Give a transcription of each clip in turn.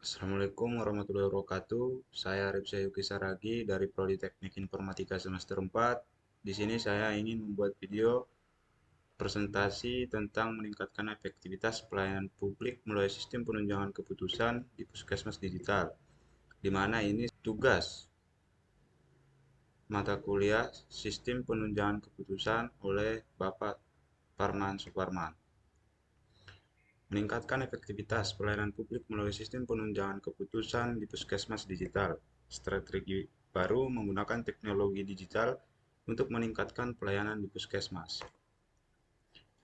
Assalamualaikum warahmatullahi wabarakatuh. Saya Arif Syayuki Saragi dari Prodi Teknik Informatika semester 4. Di sini saya ingin membuat video presentasi tentang meningkatkan efektivitas pelayanan publik melalui sistem penunjangan keputusan di Puskesmas Digital, di mana ini tugas mata kuliah Sistem Penunjangan Keputusan oleh Bapak Parman Suparman. Meningkatkan efektivitas pelayanan publik melalui sistem penunjangan keputusan di Puskesmas Digital. Strategi baru menggunakan teknologi digital untuk meningkatkan pelayanan di Puskesmas.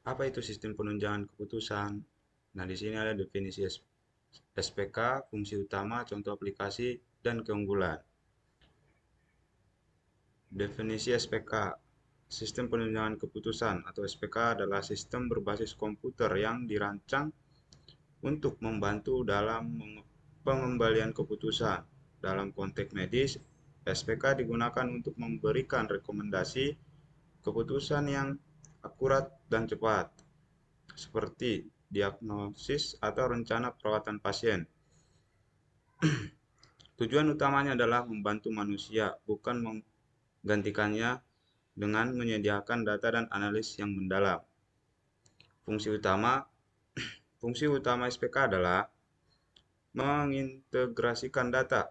Apa itu sistem penunjangan keputusan? Nah, di sini ada definisi SPK, fungsi utama, contoh aplikasi, dan keunggulan. Definisi SPK. Sistem penunjangan keputusan atau SPK adalah sistem berbasis komputer yang dirancang untuk membantu dalam pengembalian keputusan. Dalam konteks medis, SPK digunakan untuk memberikan rekomendasi keputusan yang akurat dan cepat, seperti diagnosis atau rencana perawatan pasien. Tujuan utamanya adalah membantu manusia, bukan menggantikannya dengan menyediakan data dan analis yang mendalam. Fungsi utama Fungsi utama SPK adalah mengintegrasikan data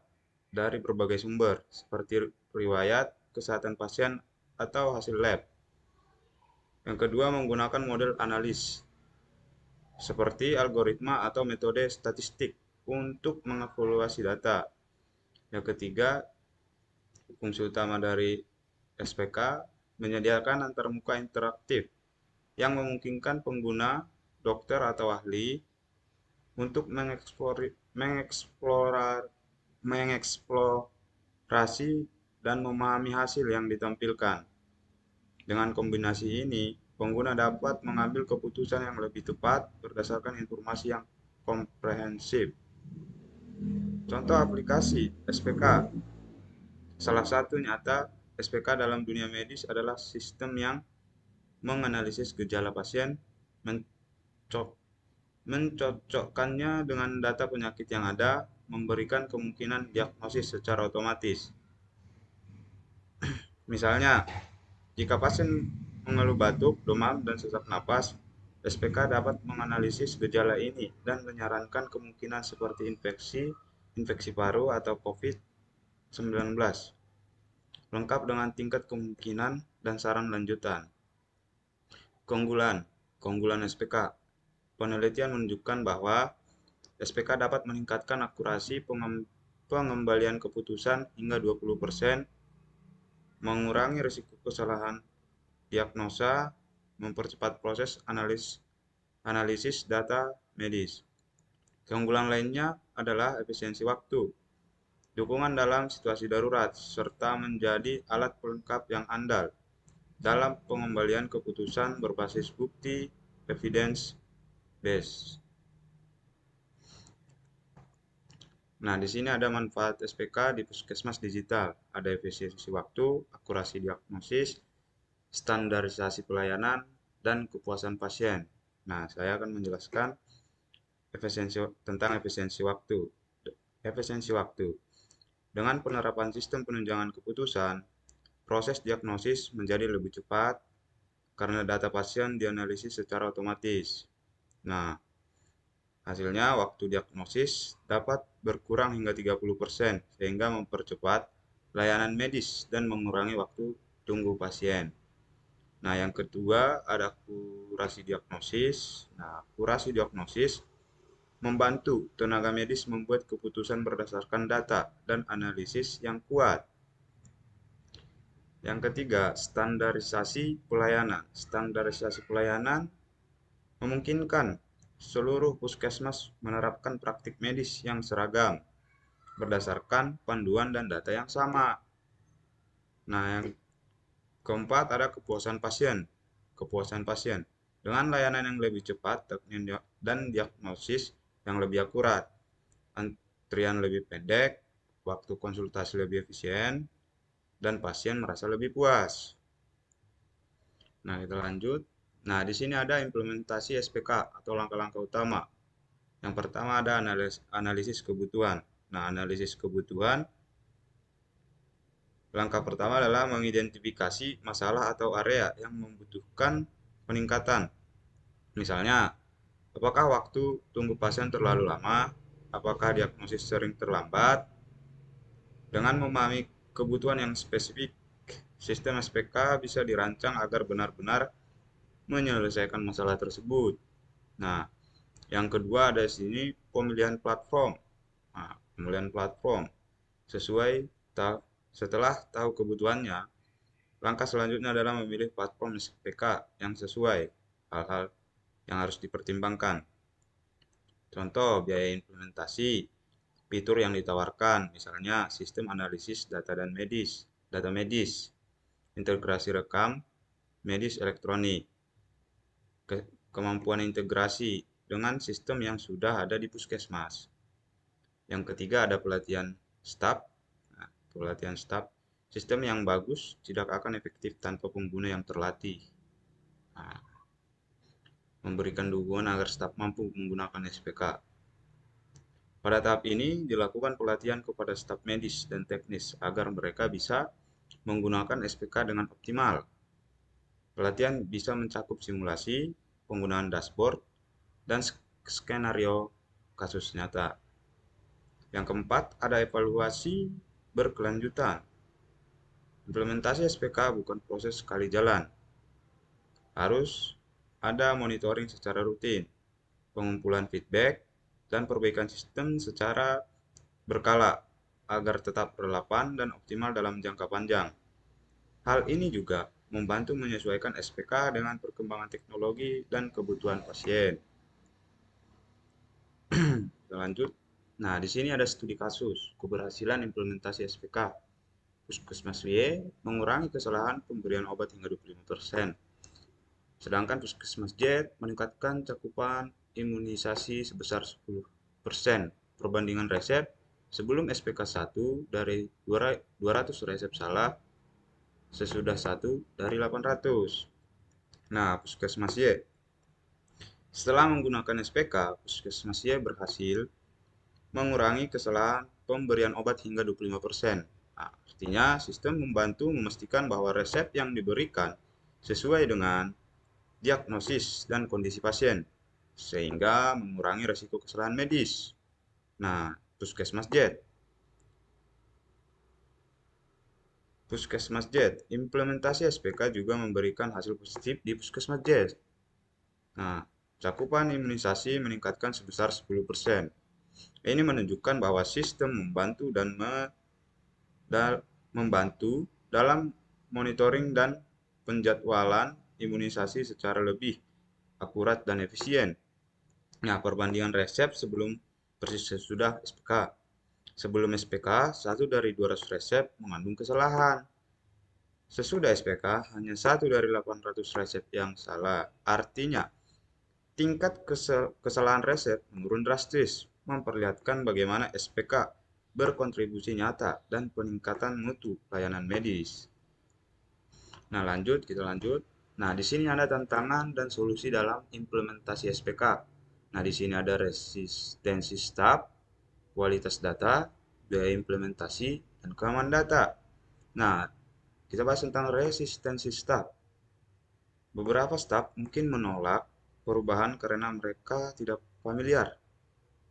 dari berbagai sumber, seperti riwayat, kesehatan pasien, atau hasil lab. Yang kedua, menggunakan model analis, seperti algoritma atau metode statistik untuk mengevaluasi data. Yang ketiga, fungsi utama dari SPK menyediakan antarmuka interaktif yang memungkinkan pengguna, dokter atau ahli untuk mengeksplorasi dan memahami hasil yang ditampilkan. Dengan kombinasi ini, pengguna dapat mengambil keputusan yang lebih tepat berdasarkan informasi yang komprehensif. Contoh aplikasi SPK. Salah satu nyata SPK dalam dunia medis adalah sistem yang menganalisis gejala pasien, mencocokkannya dengan data penyakit yang ada, memberikan kemungkinan diagnosis secara otomatis. Misalnya, jika pasien mengeluh batuk, demam, dan sesak napas, SPK dapat menganalisis gejala ini dan menyarankan kemungkinan seperti infeksi paru atau COVID-19, lengkap dengan tingkat kemungkinan dan saran lanjutan. Keunggulan Keunggulan SPK. Penelitian menunjukkan bahwa SPK dapat meningkatkan akurasi pengembalian keputusan hingga 20%, mengurangi risiko kesalahan diagnosa, mempercepat proses analisis data medis. Keunggulan lainnya adalah efisiensi waktu, dukungan dalam situasi darurat, serta menjadi alat pelengkap yang andal dalam pengembalian keputusan berbasis bukti evidence based. Nah, di sini ada manfaat SPK di Puskesmas Digital. Ada efisiensi waktu, akurasi diagnosis, standarisasi pelayanan, dan kepuasan pasien. Nah, saya akan menjelaskan tentang efisiensi waktu. Efisiensi waktu. Dengan penerapan sistem penunjangan keputusan, proses diagnosis menjadi lebih cepat karena data pasien dianalisis secara otomatis. Nah, hasilnya waktu diagnosis dapat berkurang hingga 30%, sehingga mempercepat layanan medis dan mengurangi waktu tunggu pasien. Nah, yang kedua ada akurasi diagnosis. Nah, akurasi diagnosis membantu tenaga medis membuat keputusan berdasarkan data dan analisis yang kuat. Yang ketiga, standarisasi pelayanan. Standarisasi pelayanan memungkinkan seluruh puskesmas menerapkan praktik medis yang seragam berdasarkan panduan dan data yang sama. Nah, yang keempat ada kepuasan pasien. Kepuasan pasien dengan layanan yang lebih cepat dan diagnosis yang lebih akurat. Antrian lebih pendek, waktu konsultasi lebih efisien, dan pasien merasa lebih puas. Nah, kita lanjut. Nah, di sini ada implementasi SPK atau langkah-langkah utama. Yang pertama ada analisis kebutuhan. Nah, analisis kebutuhan, langkah pertama adalah mengidentifikasi masalah atau area yang membutuhkan peningkatan. Misalnya, apakah waktu tunggu pasien terlalu lama? Apakah diagnosis sering terlambat? Dengan memahami kebutuhan yang spesifik, sistem SPK bisa dirancang agar benar-benar menyelesaikan masalah tersebut. Nah, yang kedua ada di sini pemilihan platform. Nah, pemilihan platform sesuai setelah tahu kebutuhannya, langkah selanjutnya adalah memilih platform SPK yang sesuai hal-hal yang harus dipertimbangkan. Contoh biaya implementasi, fitur yang ditawarkan, misalnya sistem analisis data medis, integrasi rekam medis elektronik, kemampuan integrasi dengan sistem yang sudah ada di puskesmas. Yang ketiga ada pelatihan staf. Nah, pelatihan staf, sistem yang bagus tidak akan efektif tanpa pengguna yang terlatih. Nah, memberikan dukungan agar staf mampu menggunakan SPK. Pada tahap ini dilakukan pelatihan kepada staf medis dan teknis agar mereka bisa menggunakan SPK dengan optimal. Pelatihan bisa mencakup simulasi, penggunaan dashboard, dan skenario kasus nyata. Yang keempat, ada evaluasi berkelanjutan. Implementasi SPK bukan proses sekali jalan. Harus ada monitoring secara rutin, pengumpulan feedback, dan perbaikan sistem secara berkala agar tetap relevan dan optimal dalam jangka panjang. Hal ini juga membantu menyesuaikan SPK dengan perkembangan teknologi dan kebutuhan pasien. Lanjut. Nah, di sini ada studi kasus keberhasilan implementasi SPK. Puskesmas Y mengurangi kesalahan pemberian obat hingga 25%. Sedangkan Puskesmas Z meningkatkan cakupan imunisasi sebesar 10%. Perbandingan resep sebelum SPK 1 dari 200 resep salah, sesudah 1 dari 800. Nah, Puskesmas Y. Setelah menggunakan SPK, Puskesmas Y berhasil mengurangi kesalahan pemberian obat hingga 25%. Nah, artinya sistem membantu memastikan bahwa resep yang diberikan sesuai dengan diagnosis dan kondisi pasien, sehingga mengurangi risiko kesalahan medis. Nah, Puskesmas Z. Puskesmas Z, implementasi SPK juga memberikan hasil positif di Puskesmas Z. Nah, cakupan imunisasi meningkatkan sebesar 10%. Ini menunjukkan bahwa sistem membantu dalam monitoring dan penjadwalan imunisasi secara lebih akurat dan efisien. Nah, perbandingan resep sebelum persis sesudah SPK. Sebelum SPK, 1 dari 200 resep mengandung kesalahan. Sesudah SPK, hanya 1 dari 800 resep yang salah. Artinya, tingkat kesalahan resep menurun drastis, memperlihatkan bagaimana SPK berkontribusi nyata dan peningkatan mutu layanan medis. Nah, kita lanjut. Nah, di sini ada tantangan dan solusi dalam implementasi SPK. Nah, di sini ada resistensi staf, kualitas data, biaya implementasi, dan keamanan data. Nah, kita bahas tentang resistensi staf. Beberapa staf mungkin menolak perubahan karena mereka tidak familiar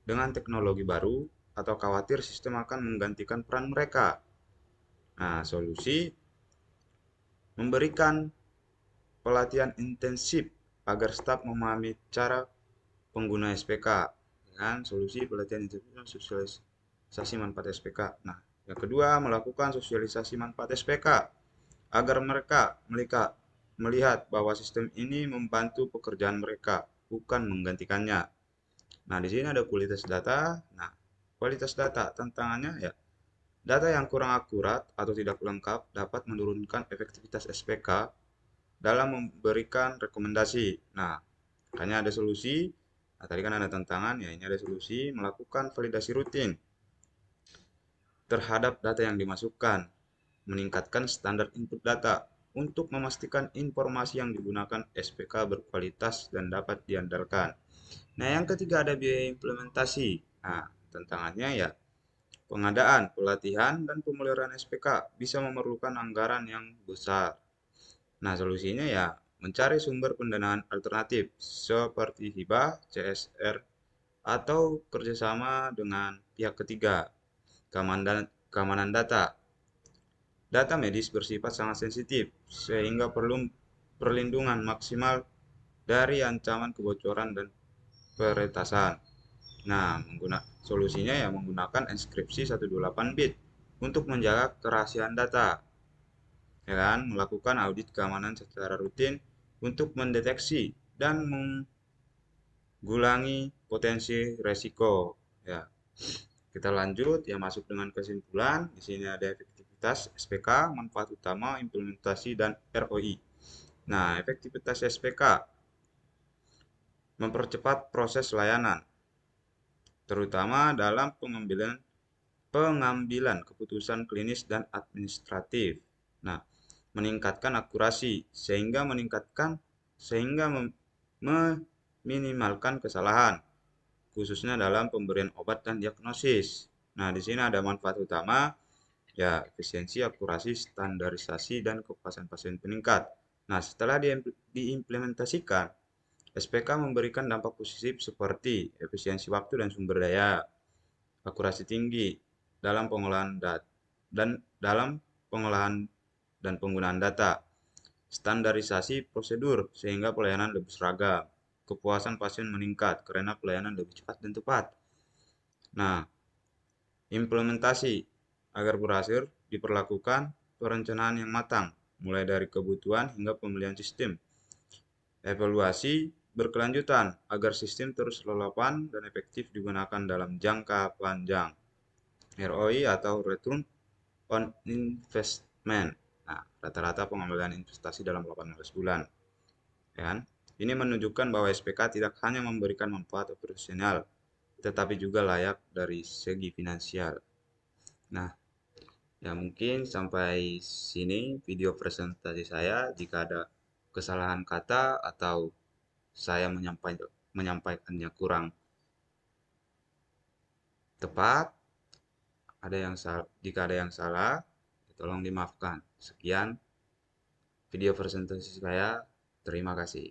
dengan teknologi baru atau khawatir sistem akan menggantikan peran mereka. Nah, solusi memberikan pelatihan intensif agar staf memahami cara pengguna SPK. Dengan solusi pelatihan intensif dan sosialisasi manfaat SPK. Nah, yang kedua, melakukan sosialisasi manfaat SPK agar mereka melihat bahwa sistem ini membantu pekerjaan mereka, bukan menggantikannya. Nah, di sini ada kualitas data. Nah, kualitas data tantangannya ya, data yang kurang akurat atau tidak lengkap dapat menurunkan efektivitas SPK dalam memberikan rekomendasi. Nah, makanya ada solusi. Nah, tadi kan ada tantangan, ya ini ada solusi, melakukan validasi rutin terhadap data yang dimasukkan, meningkatkan standar input data untuk memastikan informasi yang digunakan SPK berkualitas dan dapat diandalkan. Nah, yang ketiga ada biaya implementasi. Nah, tantangannya ya pengadaan, pelatihan, dan pemeliharaan SPK bisa memerlukan anggaran yang besar. Nah, solusinya ya mencari sumber pendanaan alternatif seperti hibah, CSR, atau kerjasama dengan pihak ketiga. Keamanan data. Data medis bersifat sangat sensitif, sehingga perlu perlindungan maksimal dari ancaman kebocoran dan peretasan. Nah, solusinya ya menggunakan enkripsi 128 bit untuk menjaga kerahasiaan data, ya kan? Melakukan audit keamanan secara rutin untuk mendeteksi dan menggulangi potensi resiko. Ya, kita lanjut ya masuk dengan kesimpulan. Di sini ada efektivitas SPK, manfaat utama, implementasi dan ROI. Nah, efektivitas SPK mempercepat proses layanan, terutama dalam pengambilan keputusan klinis dan administratif. Nah, meningkatkan akurasi sehingga meminimalkan kesalahan, khususnya dalam pemberian obat dan diagnosis. Nah, di sini ada manfaat utama, ya efisiensi, akurasi, standarisasi, dan kepuasan pasien meningkat. Nah, setelah diimplementasikan, SPK memberikan dampak positif seperti efisiensi waktu dan sumber daya, akurasi tinggi dalam pengolahan data dan dalam pengolahan dan penggunaan data, standarisasi prosedur sehingga pelayanan lebih seragam, kepuasan pasien meningkat karena pelayanan lebih cepat dan tepat. Nah, implementasi agar berhasil diperlakukan perencanaan yang matang, mulai dari kebutuhan hingga pemilihan sistem. Evaluasi berkelanjutan agar sistem terus relevan dan efektif digunakan dalam jangka panjang. ROI atau Return on Investment. Nah, rata-rata pengambilan investasi dalam 18 bulan. Ya kan? Ini menunjukkan bahwa SPK tidak hanya memberikan manfaat operasional, tetapi juga layak dari segi finansial. Nah, ya mungkin sampai sini video presentasi saya. Jika ada kesalahan kata atau saya menyampaikannya kurang tepat, jika ada yang salah, tolong dimaafkan. Sekian video presentasi saya. Terima kasih.